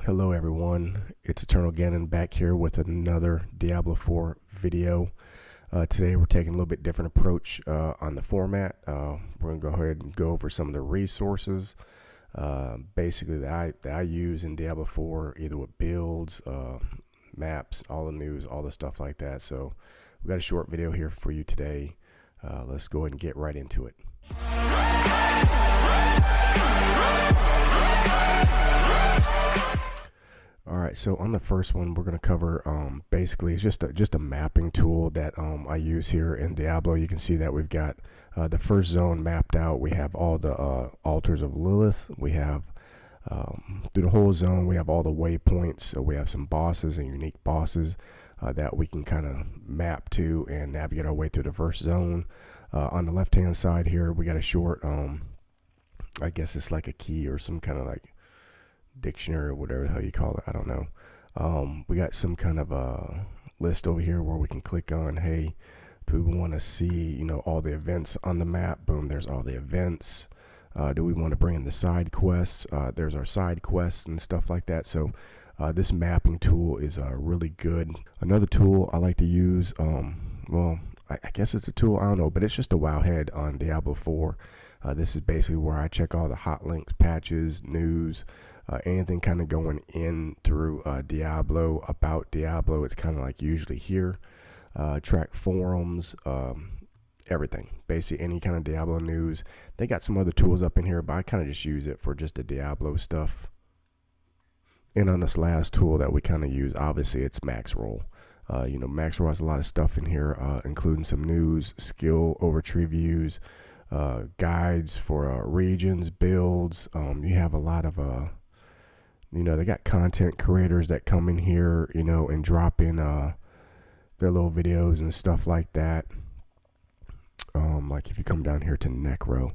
Hello everyone, it's Eternal Ganon back here with another Diablo 4 video. Today we're taking a little bit different approach on the format. We're going to go ahead and go over some of the resources basically that I use in Diablo 4, either with builds, maps, all the news, all the stuff like that. So we've got a short video here for you today. Let's go ahead and get right into it. Alright, so on the first one we're going to cover basically it's just a mapping tool that I use here in Diablo. You can see that we've got the first zone mapped out. We have all the altars of Lilith. We have through the whole zone we have all the waypoints. So we have some bosses and unique bosses that we can kind of map to and navigate our way through the first zone. On the left hand side here we got a short I guess it's like a key or some kind of like dictionary or whatever the hell you call it, I don't know. We got some kind of a list over here where we can click on, hey, do we want to see, you know, all the events on the map? Boom, there's all the events. Do we want to bring in the side quests? There's our side quests and stuff like that. So this mapping tool is really good. Another tool I like to use, well, I guess it's a tool, I don't know, but it's just a Wowhead on Diablo 4. This is basically where I check all the hot links, patches, news, anything kind of going in through Diablo, about Diablo. It's kind of like usually here. Track forums, everything. Basically any kind of Diablo news. They got some other tools up in here, but I kind of just use it for just the Diablo stuff. And on this last tool that we kind of use, obviously it's Maxroll. You know, Maxroll has a lot of stuff in here, including some news, skill overtree views, guides for regions, builds. You have a lot of you know, they got content creators that come in here, you know, and drop in their little videos and stuff like that. Like if you come down here to Necro,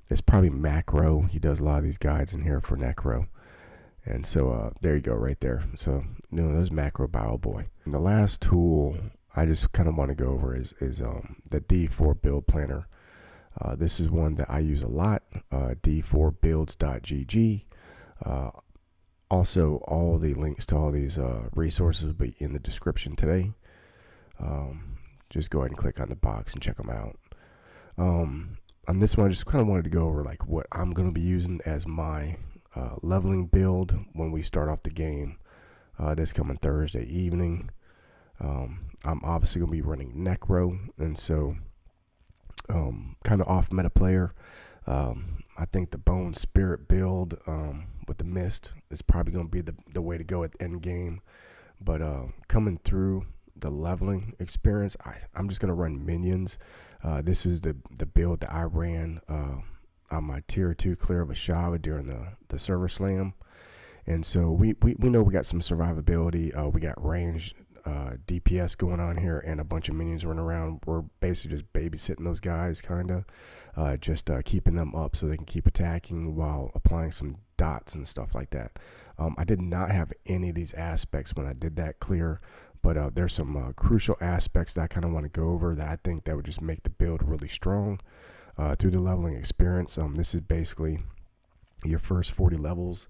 it's probably Macro. He does a lot of these guides in here for Necro. And so there you go right there. So, you know, there's Macro Bow Boy. And the last tool I just kind of want to go over is the D4 build planner. This is one that I use a lot, d4builds.gg. Also, all the links to all these resources will be in the description today. Just go ahead and click on the box and check them out. On this one, I just kind of wanted to go over like what I'm going to be using as my leveling build when we start off the game this coming Thursday evening. I'm obviously going to be running Necro, and so kind of off meta player. I think the Bone Spirit build with the Mist is probably going to be the way to go at the end game. But coming through the leveling experience, I'm just going to run minions. This is the build that I ran on my tier 2 clear of Ashava during the server slam. And so we know we got some survivability. We got ranged DPS going on here and a bunch of minions running around. We're basically just babysitting those guys, kind of just keeping them up so they can keep attacking while applying some dots and stuff like that. I did not have any of these aspects when I did that clear, but there's some crucial aspects that I kind of want to go over that I think that would just make the build really strong through the leveling experience. This is basically your first 40 levels.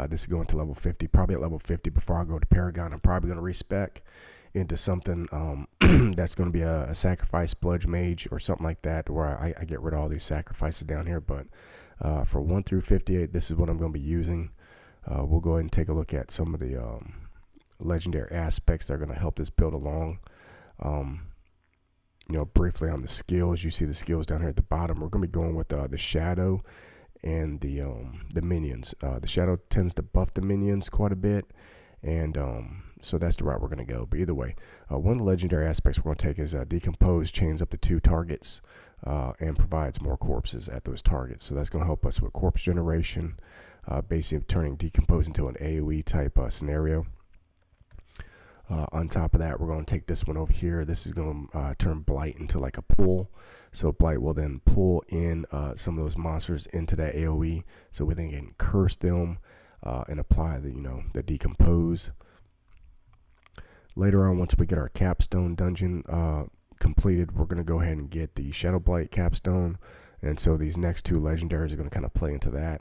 This is going to level 50, probably at level 50 before I go to Paragon. I'm probably going to respec into something that's going to be a sacrifice bludge mage or something like that, where I get rid of all these sacrifices down here. But for 1 through 58, this is what I'm going to be using. We'll go ahead and take a look at some of the legendary aspects that are going to help this build along. You know, briefly on the skills, you see the skills down here at the bottom. We're going to be going with the Shadow and the minions. The Shadow tends to buff the minions quite a bit, and so that's the route we're going to go. But either way, one of the legendary aspects we're going to take is Decompose chains up to 2 targets and provides more corpses at those targets. So that's going to help us with corpse generation, basically turning Decompose into an AoE type scenario. On top of that, we're going to take this one over here. This is going to turn Blight into like a pull. So Blight will then pull in some of those monsters into that AoE, so we then can curse them and apply the Decompose. Later on, once we get our capstone dungeon completed, we're going to go ahead and get the Shadow Blight capstone, and so these next 2 legendaries are going to kind of play into that.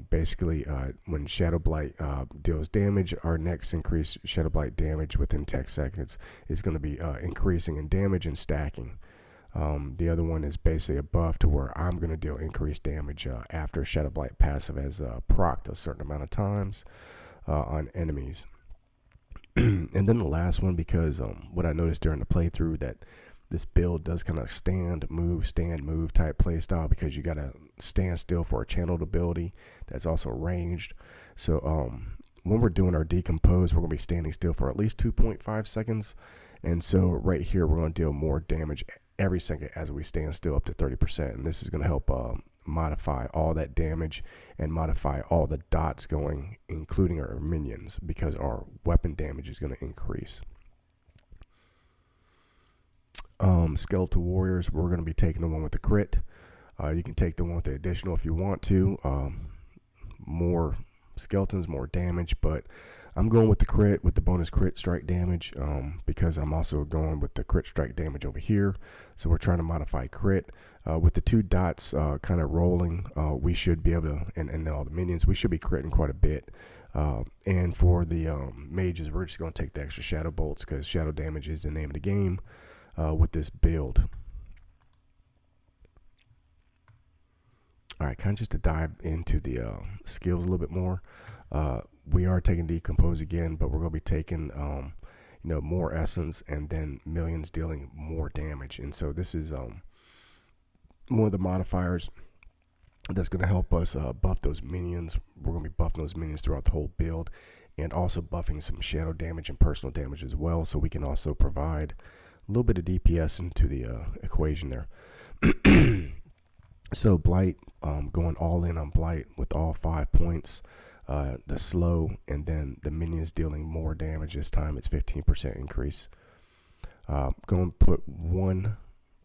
Basically, when Shadow Blight deals damage, our next increased Shadow Blight damage within 10 seconds is going to be increasing in damage and stacking. The other one is basically a buff to where I'm going to deal increased damage after Shadow Blight passive has procced a certain amount of times on enemies. And then the last one, because what I noticed during the playthrough, that this build does kind of stand, move type play style, because you got to stand still for a channeled ability that's also ranged. So when we're doing our decompose, we're going to be standing still for at least 2.5 seconds. And so right here, we're going to deal more damage every second as we stand still up to 30%. And this is going to help modify all that damage and modify all the dots going, including our minions, because our weapon damage is going to increase. Skeletal Warriors, we're going to be taking the one with the crit. You can take the one with the additional if you want to. More skeletons, more damage, but I'm going with the crit with the bonus crit strike damage because I'm also going with the crit strike damage over here. So we're trying to modify crit. With the two dots kind of rolling, we should be able to, and all the minions, we should be critting quite a bit. And for the mages, we're just going to take the extra shadow bolts because shadow damage is the name of the game with this build. All right, kind of just to dive into the skills a little bit more. We are taking decompose again, but we're going to be taking more essence and then millions dealing more damage. And so this is one of the modifiers that's going to help us buff those minions. We're going to be buffing those minions throughout the whole build, and also buffing some shadow damage and personal damage as well, so we can also provide a little bit of DPS into the equation there. So Blight, going all in on Blight with all 5 points, the slow, and then the minions dealing more damage this time. It's 15% increase. Going to put 1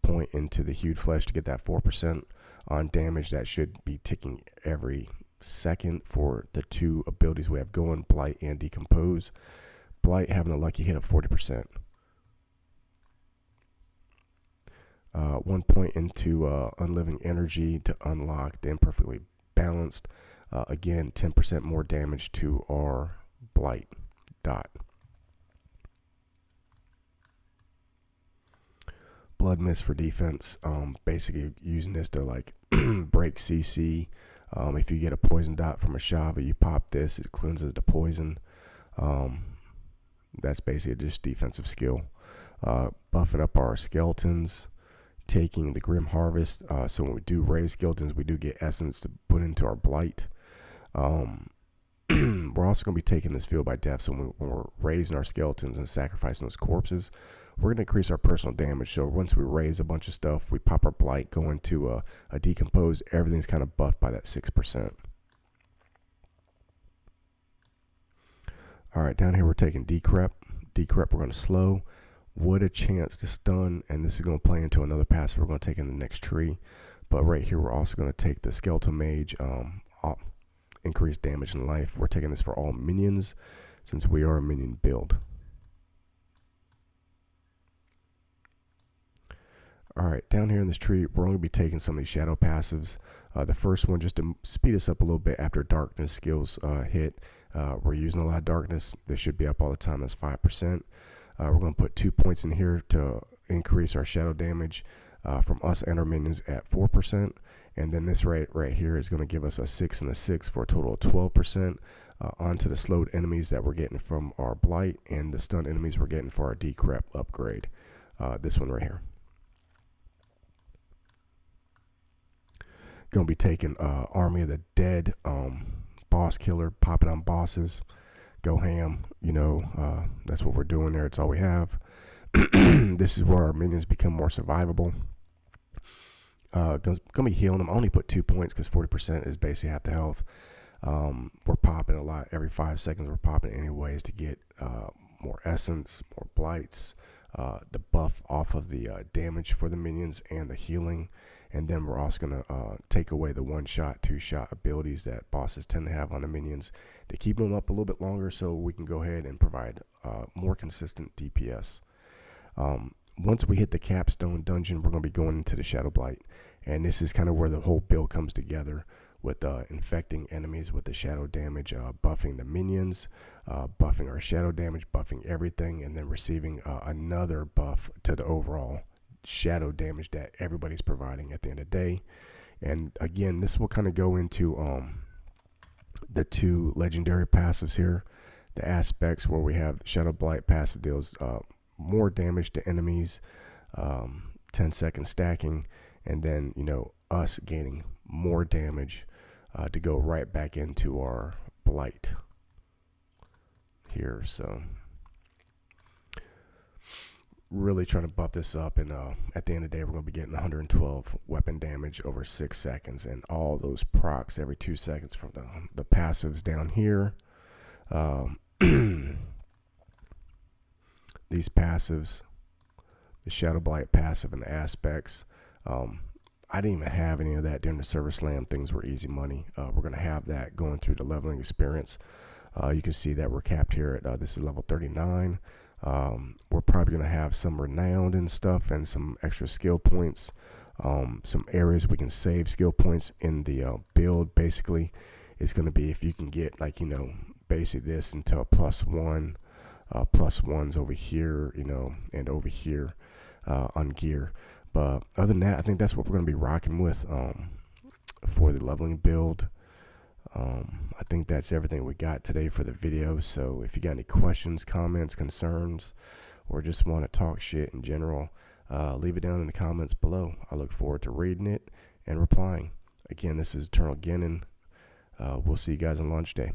point into the Hued Flesh to get that 4% on damage. That should be ticking every second for the two abilities we have going, Blight and Decompose. Blight having a lucky hit of 40%. 1 point into Unliving Energy to unlock the Imperfectly Balanced. Again, 10% more damage to our Blight dot. Blood Mist for defense. Basically using this to like break CC. If you get a poison dot from a Shava, you pop this, it cleanses the poison. That's basically just defensive skill. Buffing up our skeletons, taking the Grim Harvest. So when we do raise skeletons, we do get essence to put into our Blight. We're also going to be taking this field by death. So when we're raising our skeletons and sacrificing those corpses, we're going to increase our personal damage. So once we raise a bunch of stuff, we pop our Blight, go into a decompose, everything's kind of buffed by that 6%. All right, down here we're taking Decrep. Decrep we're going to slow. What a chance to stun, and this is going to play into another passive we're going to take in the next tree. But right here we're also going to take the Skeletal Mage, increased damage in life. We're taking this for all minions since we are a minion build. All right, down here in this tree, we're going to be taking some of these shadow passives. The first one, just to speed us up a little bit after darkness skills hit. We're using a lot of darkness. This should be up all the time. That's 5%. We're going to put 2 points in here to increase our shadow damage from us and our minions at 4%. And then this right here is going to give us a 6 and a 6 for a total of 12% onto the slowed enemies that we're getting from our Blight and the stunned enemies we're getting for our Decrep upgrade. This one right here. Going to be taking Army of the Dead, boss killer, pop it on bosses, go ham. That's what we're doing there. It's all we have. This is where our minions become more survivable. Gonna be healing them. I only put 2 points because 40% is basically half the health. We're popping a lot every 5 seconds. We're popping anyways to get more essence, more blights, the buff off of the damage for the minions and the healing. And then we're also going to take away the 1-shot, 2-shot abilities that bosses tend to have on the minions to keep them up a little bit longer so we can go ahead and provide more consistent DPS. Once we hit the capstone dungeon, we're going to be going into the Shadow Blight. And this is kind of where the whole build comes together. with infecting enemies with the shadow damage, buffing the minions, buffing our shadow damage, buffing everything, and then receiving another buff to the overall shadow damage that everybody's providing at the end of the day. And again, this will kind of go into the 2 legendary passives here. The aspects where we have Shadow Blight passive deals more damage to enemies, 10-second stacking, and then, you know, us gaining more damage to go right back into our blight here. So really trying to buff this up, and at the end of the day, we're going to be getting 112 weapon damage over 6 seconds, and all those procs every 2 seconds from the passives down here. These passives, the Shadow Blight passive and the aspects, I didn't even have any of that during the server slam. Things were easy money. We're going to have that going through the leveling experience. You can see that we're capped here at this is level 39. We're probably going to have some renowned and stuff, and some extra skill points, some areas we can save skill points in the build. Basically, it's going to be if you can get, like, you know, basically this until +1, +1s over here, you know, and over here on gear. But other than that, I think that's what we're going to be rocking with for the leveling build. I think that's everything we got today for the video. So if you got any questions, comments, concerns, or just want to talk shit in general, leave it down in the comments below. I look forward to reading it and replying. Again, this is Eternal Genin. We'll see you guys on launch day.